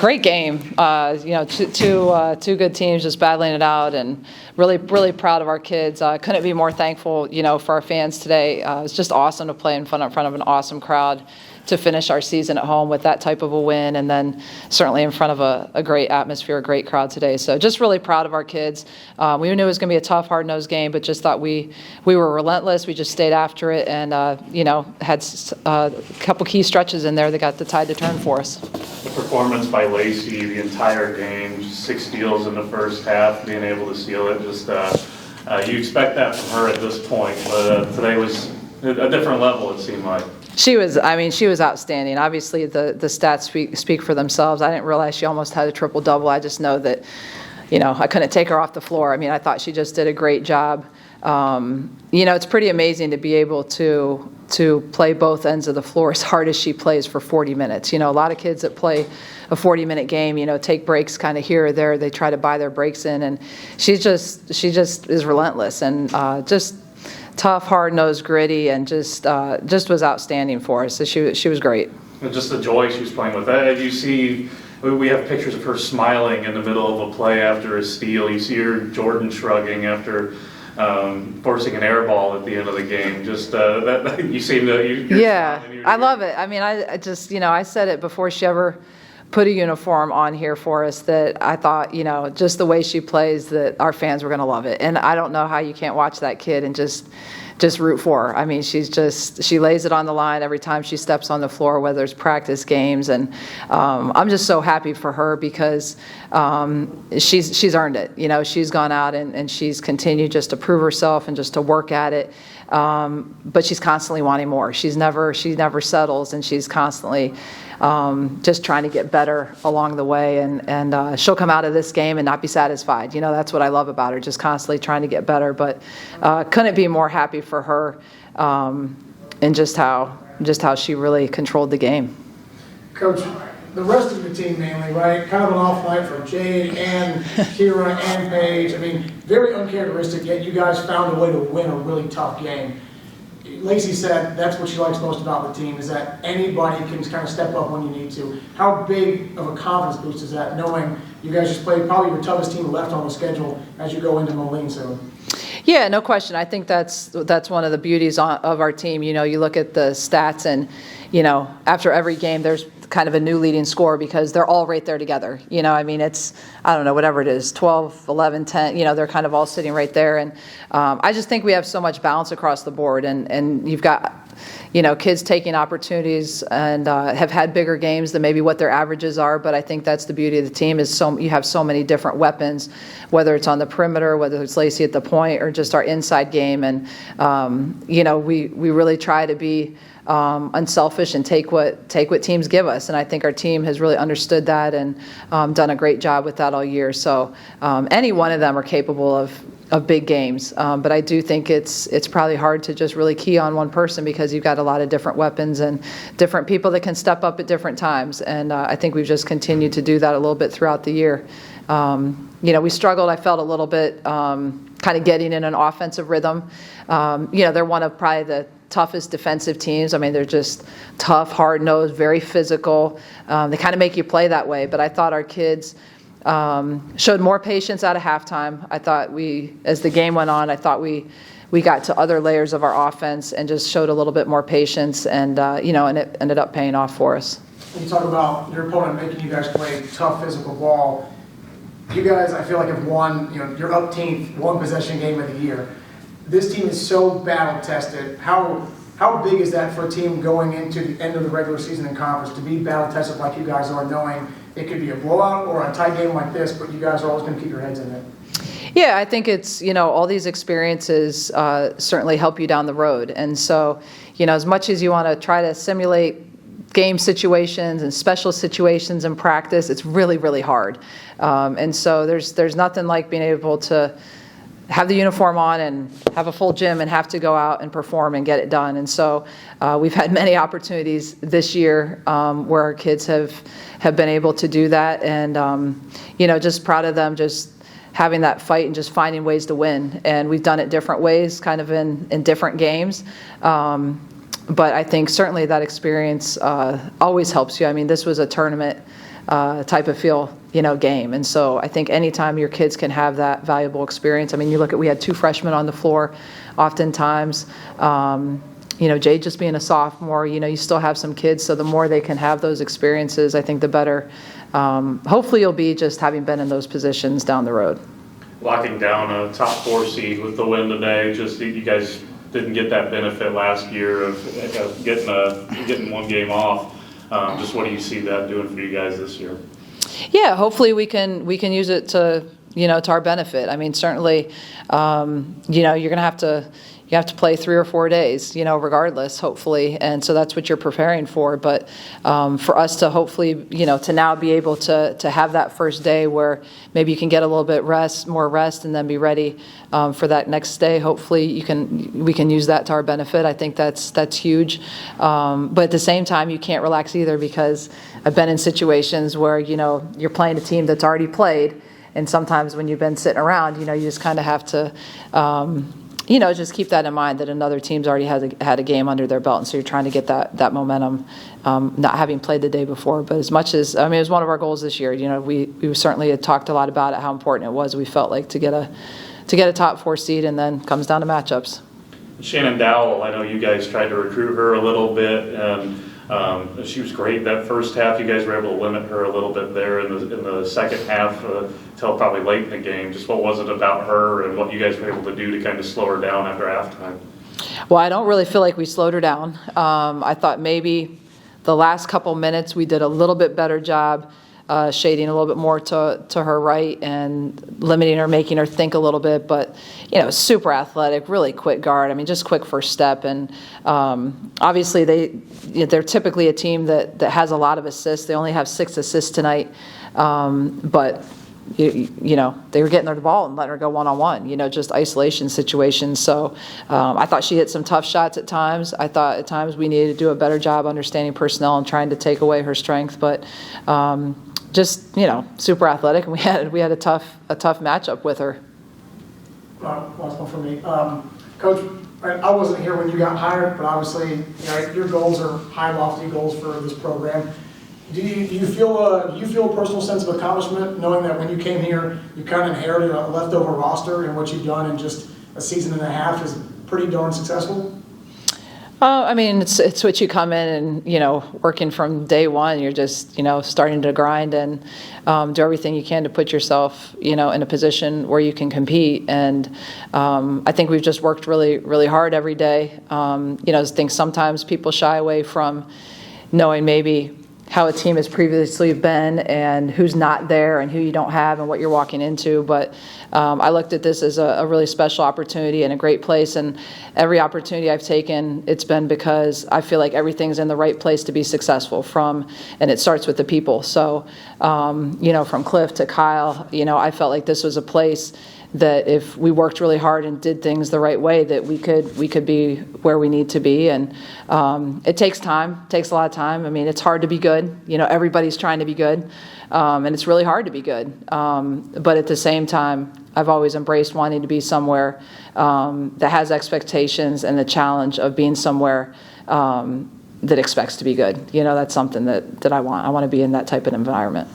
Great game. Two good teams just battling it out, and really proud of our kids. Couldn't be more thankful, for our fans today. It's just awesome to play in front of an awesome crowd, to finish our season at home with that type of a win, and then certainly in front of a great atmosphere, a great crowd today. So just really proud of our kids. We knew it was going to be a tough, hard-nosed game, but just thought we were relentless. We just stayed after it, and had a couple key stretches in there that got the tide to turn for us. The performance by Lacey the entire game, 6 steals in the first half, being able to seal it. Just you expect that from her at this point, but today was a different level, it seemed like. She was outstanding. Obviously, the stats speak for themselves. I didn't realize she almost had a triple-double. I just know that, I couldn't take her off the floor. I thought she just did a great job. It's pretty amazing to be able to play both ends of the floor as hard as she plays for 40 minutes. A lot of kids that play a 40-minute game, take breaks kind of here or there. They try to buy their breaks in, and she just is relentless and just tough, hard-nosed, gritty, and just was outstanding for us. So she was great. And just the joy she was playing with. As you see, we have pictures of her smiling in the middle of a play after a steal. You see her Jordan shrugging after forcing an air ball at the end of the game. Just that you seem to. Yeah, I love it. I just I said it before she ever put a uniform on here for us, that I thought, just the way she plays, that our fans were going to love it. And I don't know how you can't watch that kid and just root for her. She lays it on the line every time she steps on the floor, whether it's practice games. And I'm just so happy for her because she's earned it. She's gone out and she's continued just to prove herself and just to work at it. But she's constantly wanting more. She never settles, and she's constantly just trying to get better along the way, and she'll come out of this game and not be satisfied. That's what I love about her, just constantly trying to get better. But couldn't be more happy for her, and just how she really controlled the game. Coach, the rest of the team mainly, right? Kind of an off night for Jade and Kira and Paige. Very uncharacteristic, yet you guys found a way to win a really tough game. Lacey said that's what she likes most about the team, is that anybody can kind of step up when you need to. How big of a confidence boost is that, knowing you guys just played probably your toughest team left on the schedule as you go into Moline soon? Yeah, no question. I think that's one of the beauties of our team. You look at the stats, and after every game there's kind of a new leading scorer because they're all right there together. It's, I don't know, whatever it is, 12, 11, 10, they're kind of all sitting right there. And I just think we have so much balance across the board, and you've got kids taking opportunities and have had bigger games than maybe what their averages are. But I think that's the beauty of the team, is you have so many different weapons, whether it's on the perimeter, whether it's Lacey at the point, or just our inside game. And we really try to be unselfish and take what teams give us, and I think our team has really understood that and done a great job with that all year. So any one of them are capable of big games, but I do think it's probably hard to just really key on one person, because you've got a lot of different weapons and different people that can step up at different times, and I think we've just continued to do that a little bit throughout the year. We struggled, I felt, a little bit kind of getting in an offensive rhythm. They're one of probably the toughest defensive teams. They're just tough, hard-nosed, very physical. They kind of make you play that way. But I thought our kids showed more patience out of halftime. I thought as the game went on, I thought we got to other layers of our offense and just showed a little bit more patience, and and it ended up paying off for us. When you talk about your opponent making you guys play tough physical ball, you guys, I feel like, have won, your up-team one-possession game of the year. This team is so battle-tested. How big is that for a team going into the end of the regular season in conference, to be battle-tested like you guys are, knowing it could be a blowout or a tight game like this, but you guys are always going to keep your heads in it? Yeah, I think it's, all these experiences certainly help you down the road. And so, as much as you want to try to simulate game situations and special situations in practice, it's really, really hard. And so there's nothing like being able to have the uniform on and have a full gym and have to go out and perform and get it done. And so we've had many opportunities this year where our kids have been able to do that. And, just proud of them just having that fight and just finding ways to win. And we've done it different ways, kind of in different games. But I think certainly that experience always helps you. This was a tournament type of feel, game. And so I think anytime your kids can have that valuable experience, I mean, you look at, we had 2 freshmen on the floor oftentimes. Jade just being a sophomore, you still have some kids, so the more they can have those experiences, I think the better. Hopefully you'll be just having been in those positions down the road. Locking down a top 4 seed with the win today, just you guys didn't get that benefit last year of getting one game off. Just what do you see that doing for you guys this year? Yeah, hopefully we can use it to to our benefit. I mean, certainly, you're going to have to play 3 or 4 days, regardless, hopefully, and so that's what you're preparing for. But for us to hopefully, to now be able to have that first day where maybe you can get a little bit more rest, and then be ready for that next day. Hopefully, we can use that to our benefit. I think that's huge. But at the same time, you can't relax either, because I've been in situations where you're playing a team that's already played, and sometimes when you've been sitting around, you just kind of have to. Just keep that in mind, that another team's already had a game under their belt, and so you're trying to get that momentum, not having played the day before. But as much as, it was one of our goals this year. We certainly had talked a lot about it, how important it was. We felt like to get a top 4 seed, and then comes down to matchups. Shannon Dowell, I know you guys tried to recruit her a little bit, and she was great that first half. You guys were able to limit her a little bit there in the second half till probably late in the game. Just what was it about her and what you guys were able to do to kind of slow her down after halftime? Well, I don't really feel like we slowed her down. I thought maybe the last couple minutes we did a little bit better job shading a little bit more to her right and limiting her, making her think a little bit. But, super athletic, really quick guard. I mean, just quick first step. And obviously they're typically a team that has a lot of assists. They only have 6 assists tonight. But they were getting her the ball and letting her go one-on-one, just isolation situations. So I thought she hit some tough shots at times. I thought at times we needed to do a better job understanding personnel and trying to take away her strength. But just, super athletic, and we had a tough matchup with her. Last one for me. Coach, I wasn't here when you got hired, but obviously, your goals are high, lofty goals for this program. Do you feel a personal sense of accomplishment knowing that when you came here, you kind of inherited a leftover roster, and what you've done in just a season and a half is pretty darn successful? It's what you come in and, working from day one, you're just, starting to grind and do everything you can to put yourself, in a position where you can compete. And I think we've just worked really, really hard every day. I think sometimes people shy away from knowing maybe how a team has previously been and who's not there and who you don't have and what you're walking into. But I looked at this as a really special opportunity and a great place. And every opportunity I've taken, it's been because I feel like everything's in the right place to be successful and it starts with the people. So, from Cliff to Kyle, I felt like this was a place that if we worked really hard and did things the right way, that we could be where we need to be. And it takes time, takes a lot of time. It's hard to be good. Everybody's trying to be good, and it's really hard to be good. But at the same time, I've always embraced wanting to be somewhere that has expectations and the challenge of being somewhere that expects to be good. That's something that I want. I want to be in that type of environment.